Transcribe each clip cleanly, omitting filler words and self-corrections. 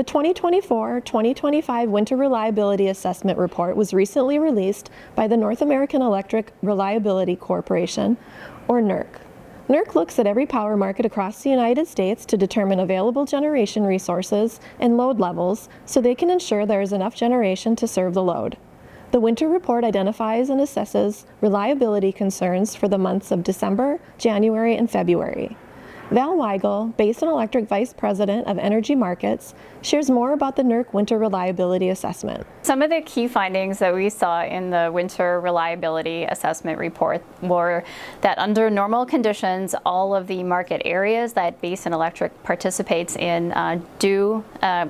The 2024-2025 Winter Reliability Assessment Report was recently released by the North American Electric Reliability Corporation, or NERC. NERC looks at every power market across the United States to determine available generation resources and load levels so they can ensure there is enough generation to serve the load. The winter report identifies and assesses reliability concerns for the months of December, January, and February. Val Weigel, Basin Electric Vice President of Energy Markets, shares more about the NERC Winter Reliability Assessment. Some of the key findings that we saw in the Winter Reliability Assessment Report were that under normal conditions, all of the market areas that Basin Electric participates in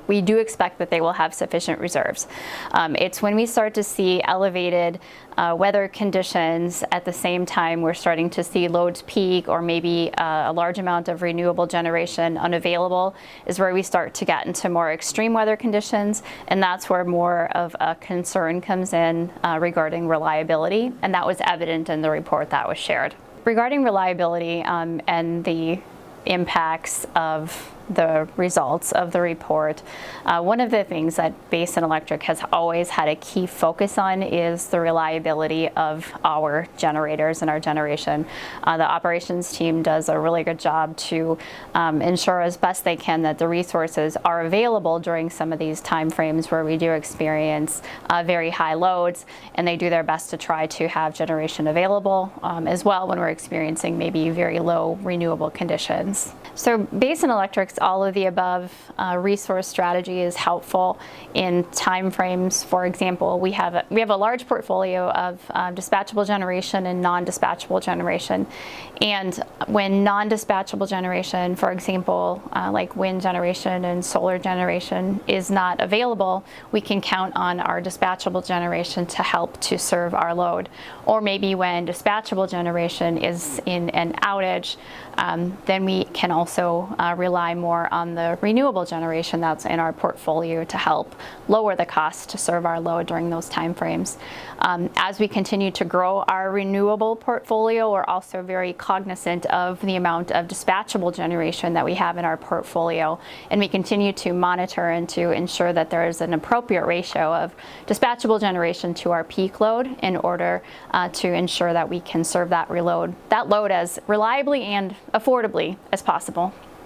we do expect that they will have sufficient reserves. It's when we start to see elevated weather conditions at the same time we're starting to see loads peak or maybe a large amount of renewable generation unavailable is where we start to get into more extreme weather conditions, and that's where more of a concern comes in regarding reliability, and that was evident in the report that was shared. Regarding reliability and the impacts of the results of the report, one of the things that Basin Electric has always had a key focus on is the reliability of our generators and our generation. The operations team does a really good job to ensure as best they can that the resources are available during some of these time frames where we do experience very high loads, and they do their best to try to have generation available as well when we're experiencing maybe very low renewable conditions. So Basin Electric's all of the above resource strategy is helpful in time frames. For example, we have a large portfolio of dispatchable generation and non-dispatchable generation. And when non-dispatchable generation, for example, like wind generation and solar generation is not available, we can count on our dispatchable generation to help to serve our load. Or maybe when dispatchable generation is in an outage, then we can also rely more on the renewable generation that's in our portfolio to help lower the cost to serve our load during those time frames. As we continue to grow our renewable portfolio, we're also very cognizant of the amount of dispatchable generation that we have in our portfolio, and we continue to monitor and to ensure that there is an appropriate ratio of dispatchable generation to our peak load in order to ensure that we can serve that load as reliably and affordably as possible.